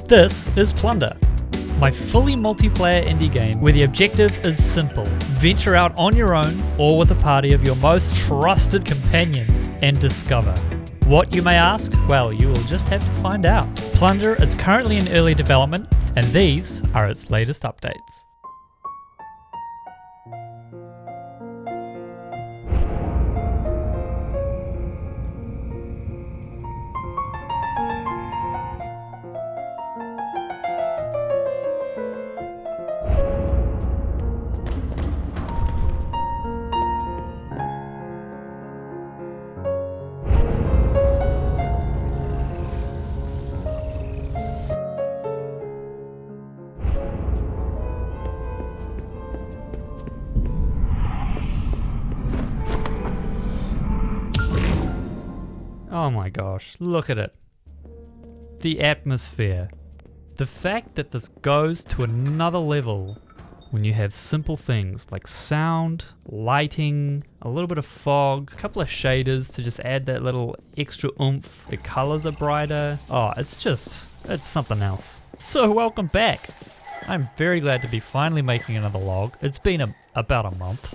This is Plunder, my fully multiplayer indie game where the objective is simple. Venture out on your own or with a party of your most trusted companions and discover. What, you may ask? Well, you will just have to find out. Plunder is currently in early development and these are its latest updates. Oh my gosh, look at it. The atmosphere. The fact that this goes to another level when you have simple things like sound, lighting, a little bit of fog, a couple of shaders to just add that little extra oomph. The colors are brighter. Oh, it's something else. So welcome back. I'm very glad to be finally making another log. It's been about a month,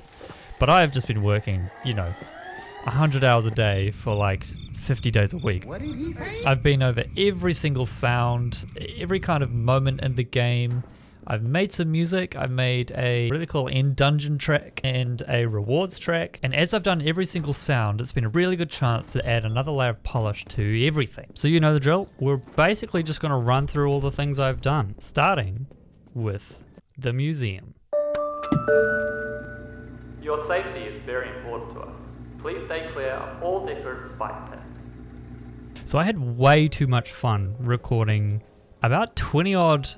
but I have just been working, 100 hours a day for like 50 days a week. What did he say? I've been over every single sound, every kind of moment in the game. I've made some music. I've made a really cool end dungeon track and a rewards track. And as I've done every single sound, it's been a really good chance to add another layer of polish to everything. So you know the drill. We're basically just going to run through all the things I've done, starting with the museum. Your safety is very important to us. Please stay clear of all decorative spike pits. So I had way too much fun recording about 20 odd,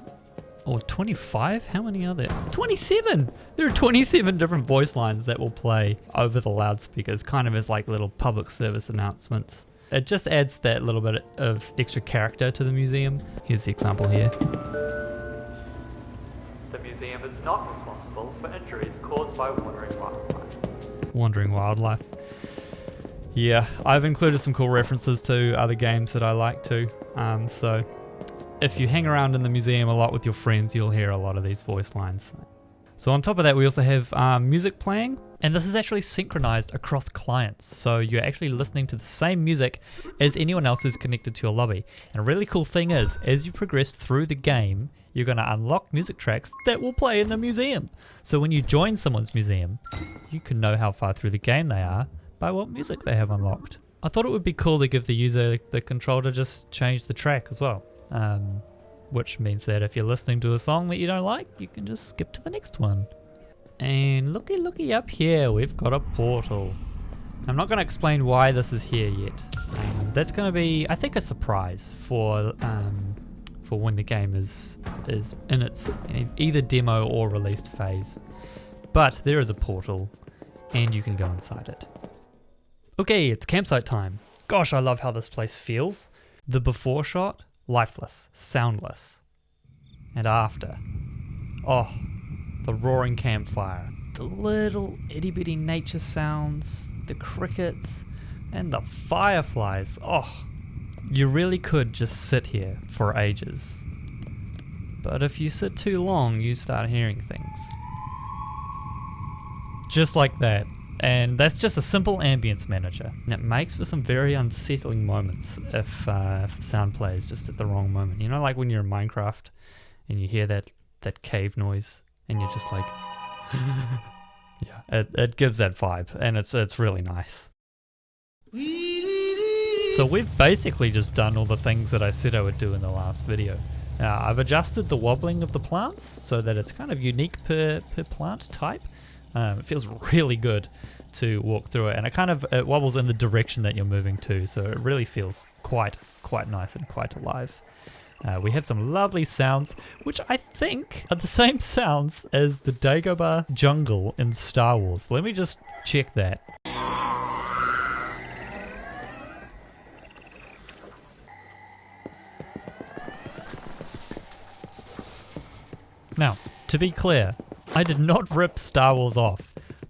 or 25? How many are there? It's 27! There are 27 different voice lines that will play over the loudspeakers, kind of as like little public service announcements. It just adds that little bit of extra character to the museum. Here's the example here. The museum is not responsible for injuries caused by wandering wildlife. Wandering wildlife. Yeah, I've included some cool references to other games that I like too. So if you hang around in the museum a lot with your friends, you'll hear a lot of these voice lines. So on top of that, we also have music playing, and this is actually synchronized across clients. So you're actually listening to the same music as anyone else who's connected to your lobby. And a really cool thing is, as you progress through the game, you're going to unlock music tracks that will play in the museum. So when you join someone's museum, you can know how far through the game they are by what music they have unlocked. I thought it would be cool to give the user the control to just change the track as well. Which means that if you're listening to a song that you don't like, you can just skip to the next one. And looky up here, we've got a portal. I'm not going to explain why this is here yet. That's going to be, I think, a surprise for when the game is in its either demo or released phase. But there is a portal, and you can go inside it. Okay, it's campsite time. Gosh, I love how this place feels. The before shot, lifeless, soundless. And after, oh, the roaring campfire, the little itty bitty nature sounds, the crickets, and the fireflies. Oh, you really could just sit here for ages. But if you sit too long, you start hearing things. Just like that. And that's just a simple ambience manager. And it makes for some very unsettling moments if the sound plays just at the wrong moment. You know, like when you're in Minecraft and you hear that cave noise and you're just like, yeah, it gives that vibe, and it's really nice. So we've basically just done all the things that I said I would do in the last video. I've adjusted the wobbling of the plants so that it's kind of unique per plant type. It feels really good to walk through it, and it wobbles in the direction that you're moving to, so it really feels quite nice and quite alive. We have some lovely sounds, which I think are the same sounds as the Dagobah jungle in Star Wars. Let me just check that. Now, to be clear, I did not rip Star Wars off.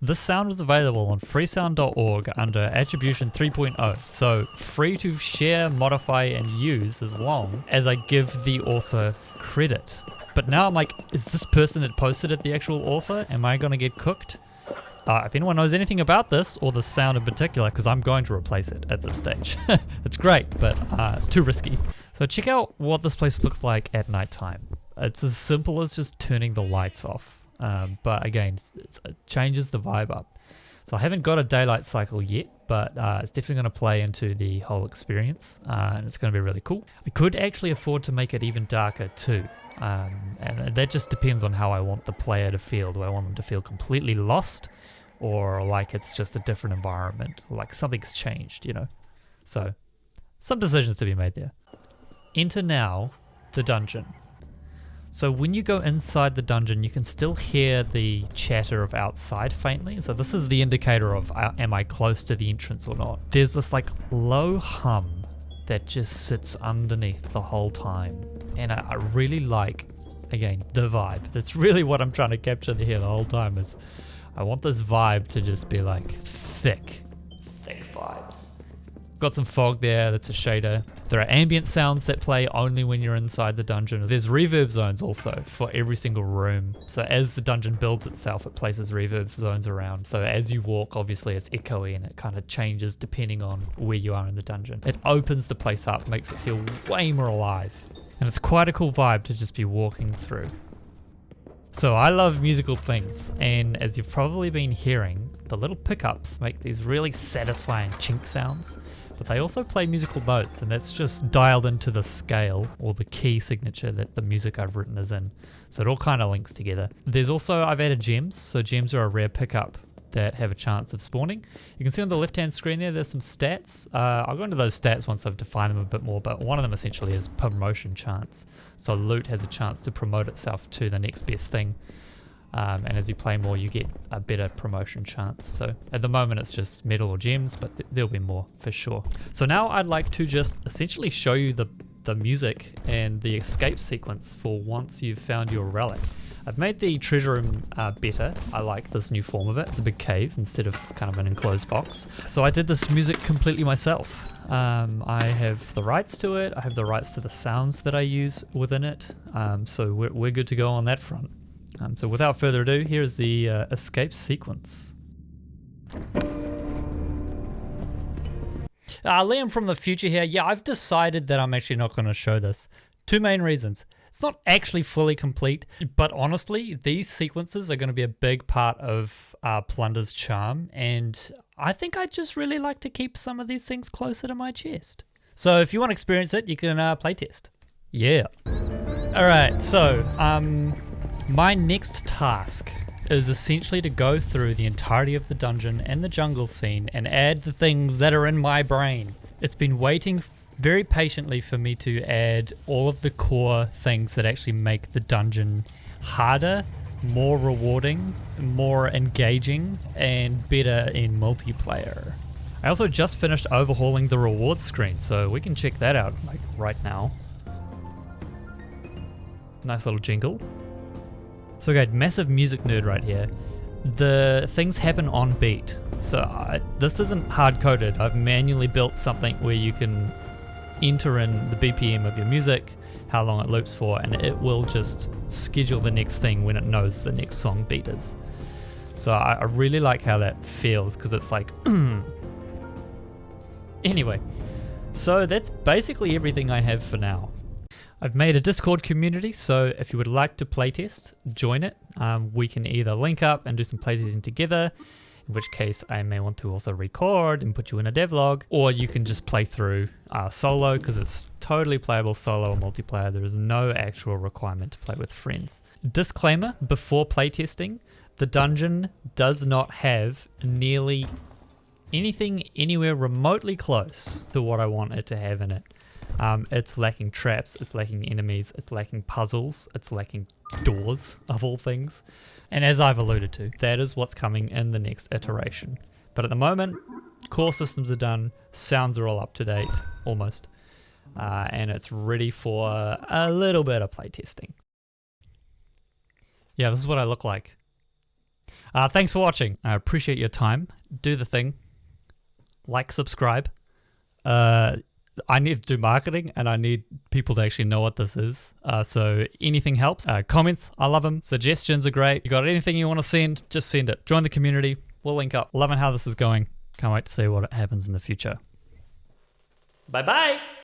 This sound is available on freesound.org under Attribution 3.0, so free to share, modify, and use as long as I give the author credit. But now I'm like, is this person that posted it the actual author? Am I going to get cooked? If anyone knows anything about this, or the sound in particular, because I'm going to replace it at this stage. It's great, but it's too risky. So check out what this place looks like at nighttime. It's as simple as just turning the lights off. But again, it changes the vibe up. So I haven't got a daylight cycle yet, but it's definitely going to play into the whole experience, and it's going to be really cool. I could actually afford to make it even darker too, and that just depends on how I want the player to feel. Do I want them to feel completely lost, or like it's just a different environment, like something's changed, you know? So some decisions to be made there. Enter now the dungeon. So when you go inside the dungeon, you can still hear the chatter of outside faintly. So this is the indicator of am I close to the entrance or not. There's this like low hum that just sits underneath the whole time. And I really like, again, the vibe. That's really what I'm trying to capture here the whole time is I want this vibe to just be like thick vibes. Got some fog there, that's a shader. There are ambient sounds that play only when you're inside the dungeon. There's reverb zones also for every single room. So as the dungeon builds itself, it places reverb zones around. So as you walk, obviously it's echoey and it kind of changes depending on where you are in the dungeon. It opens the place up, makes it feel way more alive. And it's quite a cool vibe to just be walking through. So I love musical things, and as you've probably been hearing, the little pickups make these really satisfying chink sounds, but they also play musical notes, and that's just dialed into the scale or the key signature that the music I've written is in. So it all kind of links together. There's also, I've added gems, so gems are a rare pickup that have a chance of spawning. You can see on the left hand screen there's some stats. I'll go into those stats once I've defined them a bit more, but one of them essentially is promotion chance. So loot has a chance to promote itself to the next best thing, and as you play more you get a better promotion chance. So at the moment it's just metal or gems, but there'll be more for sure. So now I'd like to just essentially show you the music and the escape sequence for once you've found your relic. I've made the treasure room better. I like this new form of it. It's a big cave instead of kind of an enclosed box. So I did this music completely myself. I have the rights to it. I have the rights to the sounds that I use within it. So we're good to go on that front. So without further ado, here's the escape sequence. Liam from the future here. Yeah, I've decided that I'm actually not going to show this. Two main reasons. It's not actually fully complete, but honestly, these sequences are going to be a big part of Plunder's charm, and I think I'd just really like to keep some of these things closer to my chest. So if you want to experience it, you can playtest. Yeah. Alright, so my next task is essentially to go through the entirety of the dungeon and the jungle scene and add the things that are in my brain. It's been waiting very patiently for me to add all of the core things that actually make the dungeon harder, more rewarding, more engaging, and better in multiplayer. I also just finished overhauling the rewards screen, so we can check that out like right now. Nice little jingle. So okay, massive music nerd right here. The things happen on beat. So this isn't hard-coded. I've manually built something where you can enter in the BPM of your music, how long it loops for, and it will just schedule the next thing when it knows the next song beat is. So I really like how that feels, because it's like anyway, so that's basically everything I have for now. I've made a Discord community, so if you would like to playtest, join it. We can either link up and do some playtesting together, in which case I may want to also record and put you in a devlog, or you can just play through solo, because it's totally playable solo or multiplayer. There is no actual requirement to play with friends. Disclaimer before playtesting, the dungeon does not have nearly anything anywhere remotely close to what I want it to have in it. It's lacking traps, it's lacking enemies, it's lacking puzzles, it's lacking doors, of all things. And as I've alluded to, that is what's coming in the next iteration. But at the moment, core systems are done, sounds are all up to date, almost. And it's ready for a little bit of playtesting. Yeah, this is what I look like. Thanks for watching. I appreciate your time. Do the thing. Like, subscribe. I need to do marketing and I need people to actually know what this is. So anything helps. Comments, I love them. Suggestions are great. You got anything you want to send, just send it. Join the community. We'll link up. Loving how this is going. Can't wait to see what happens in the future. Bye-bye.